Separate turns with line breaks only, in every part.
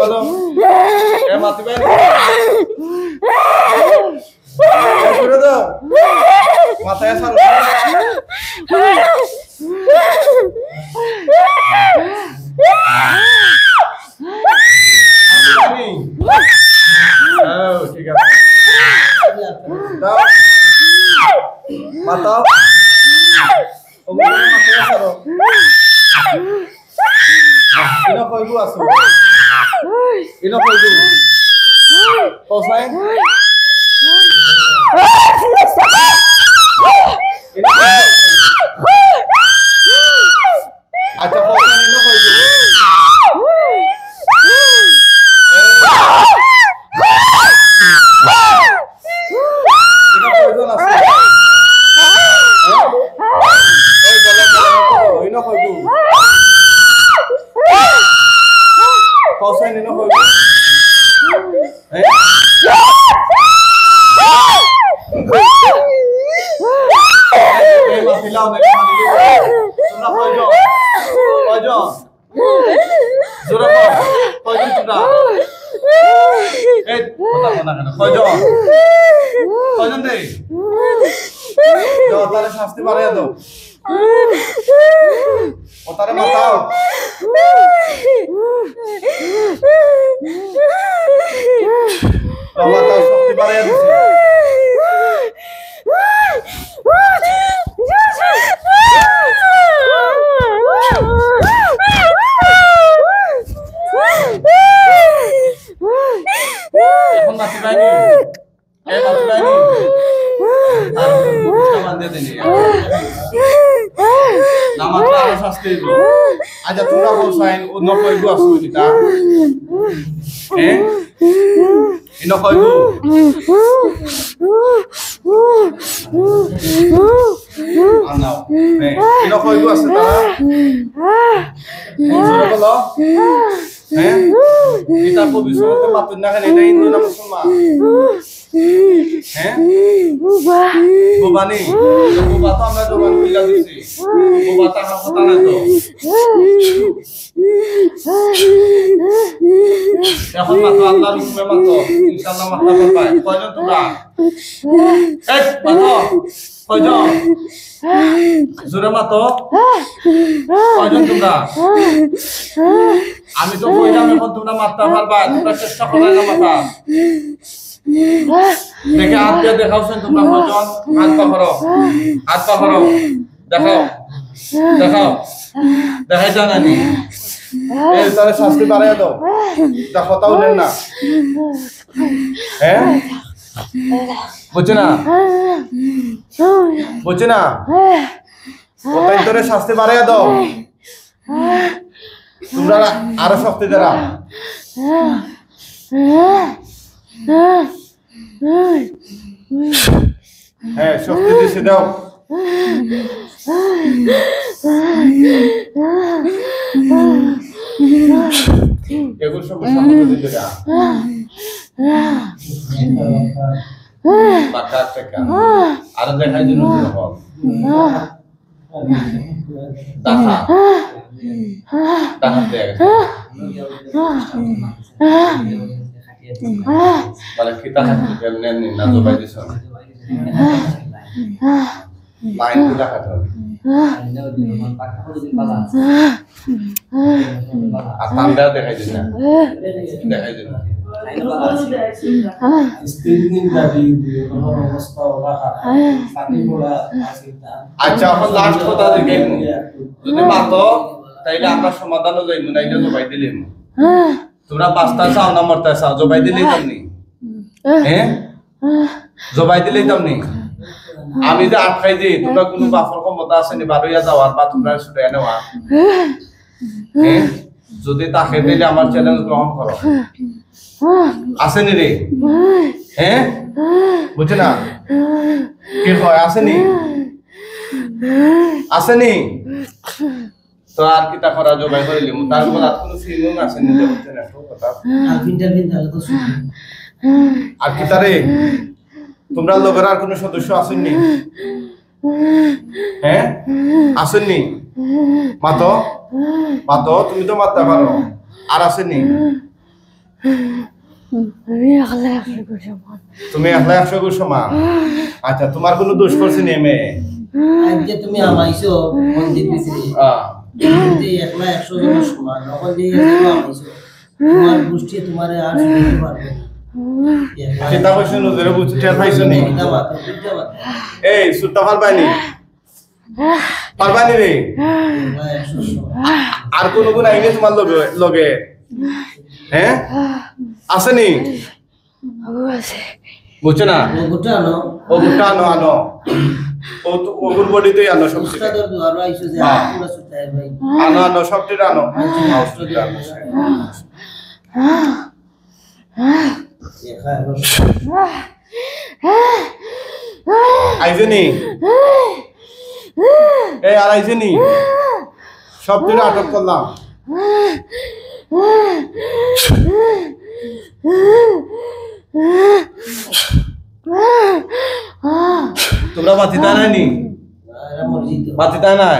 বলো এ মাতি ভাই করে দাও মাথায় সার ঠিক আছে দাও মাতাও মাথায় সারো ইনো কইবো আছে ইনো কইবো কোসাই আচ্ছা কোসাই ইনো কইবো ইনো কইবো না এই বলে ইনো কইবো কোসাই ইনো কইবো Filau nih, sudah pojok, sudah pojok sudah. Mana, pojok deh. Jauh tarik sasti mana ya tuh? Tarik matau. Jauh tarik sasti mana ya tuh? এখন মাটি বাইনি মাটি বাইনি আর বুঝটা বাঁধে দেনি নামাজটা আরো শাস্তি দিব আচ্ছা তোমরা বলছাইন ও নকইবো আসুনিটা ইনো কইবো আনাও ইনো কইবো আছে তারা বুঝলো বলো kita kok bisa tempat kan ini Hindu na Musulman buba nih buba to আমরা জবান কইলা দিছি buba তা কথা না তো এখন মাত্র আল্লাহর হুকুমে মাত্র ইনশাআল্লাহ মাত্র পাই কয়জন তোমরা এই মাত্র কয়জন জোরে মাত্র কয়জন তোমরা আমি তো কইলাম এখন তোমরা মারতে পারবা তোমরা চেষ্টা করো না মাথা দেখে হাত দিয়ে দেখাওছেন তোমরা কয়জন হাত পা করো দেখাও দেখাই জানানি এই তারে শাস্তি বাড়ায় দাও তা কথাও নেন না বুঝছে না কোথায় তোরে শাস্তি বাড়ায় দাও তোমরা আরো শক্তি দেরা শক্তি দিছে দাও এগুলো সব সামনে দিতে যা বাটা টাকা আর দেখাই দিন হবে দেখা দেখা দেখ balik kita kan jalan nih nato by this one main kita kan atanda dekhai dina Istilin dari আচ্ছা এখন লাস্ট কথা দেখাই যদি মাতো তাইলে আমরা সমাধান হয়ে যাইব না এটা জবাই দিলেন তোমরা পাঁচটা চাও না মরতে চাও জবাই দিলেই তুমি জবাই দিলেই তুমি আমি যে আটকাই দিই তোমরা কোনো বাফর ক্ষমতা আছে নি বারোয়া যাওয়ার বা তোমরা ছুটে নেওয়া যদি তাকে দিলে আমার চ্যালেঞ্জ গ্রহণ করো আসেনি রে বুঝে না কি হয় আসেনি তো আর কিতা করা জবাই করিলি তার উপর আর কোনো ফিল্ম আসেনি বুঝছে না কথা আর কিতা রে তোমরা লোকের আর কোনো সদস্য আসেননি আসেননি মাতো তুমি তো মারতে পারো আর আসেনি? তুমি একলা 100 গুণ সমান। আচ্ছা তোমার কোনো দোষ করছে নি মেয়ে?
আজকে তুমি আমাইছো মন্দির ভিতরে যে একলা 100 জন সমান নকল যে আমাইছো তোমার গোষ্ঠী তোমারে আর শুনতে পারবে না।
সেটা কইছ নজরে বুঝতে পাইছো নি? এই সুতা পারবানি পারবানি রে আর কোন গুণ আইনে তোমার লগে হ্যাঁ আসেনি? বুঝছো না? ও গুটা আনো আনো ও তো ওগুর বডিতেই আনো সব কিছু আনো আনো সবটি আনো আইজনি এই আর আইজনি সবটি আটক করলাম। তোমরা বাতিতা নাইনি? বাতিতা নাই?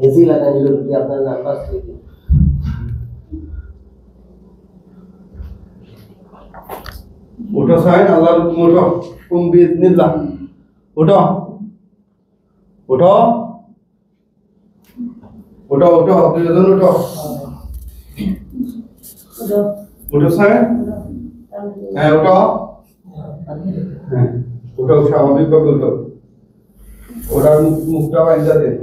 এসি লাগানি জরুরি আপনার নার্ভাস থেকে
উঠো সাইন আল্লাহর হুকুম উঠো কুম বিইذنিল্লাহ উঠো উঠো উঠো উঠো দুইজন উঠো উঠো সাইন হ্যাঁ উঠো হ্যাঁ উঠো স্বাভাবিকভাবে উঠো ওরা মুখটা বাইন্দা দেন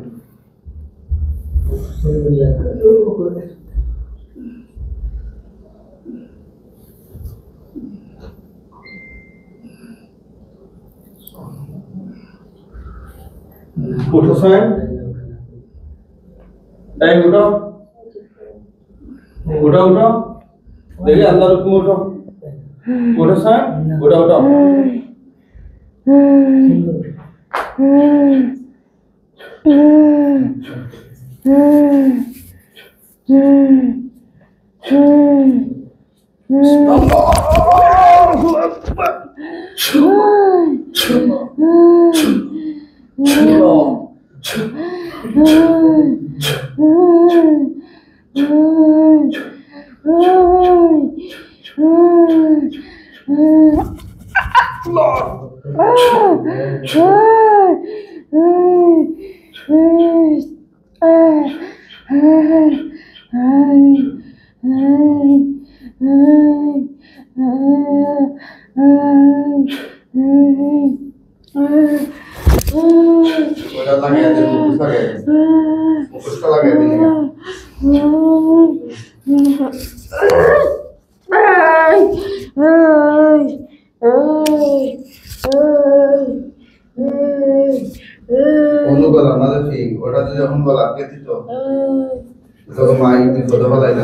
উঠো সাইন এই উঠো উঠো উঠো দেখি আল্লাহর হুকুম উঠো উঠো সাইন উঠো উঠো
ওটা লাগিয়ে দে, মুখোশটা লাগিয়ে দে। অন্য গলা না দেখি, ওটা যদি যখন গলা আটকে দিত তখন মা বিপদে ফেলাই না।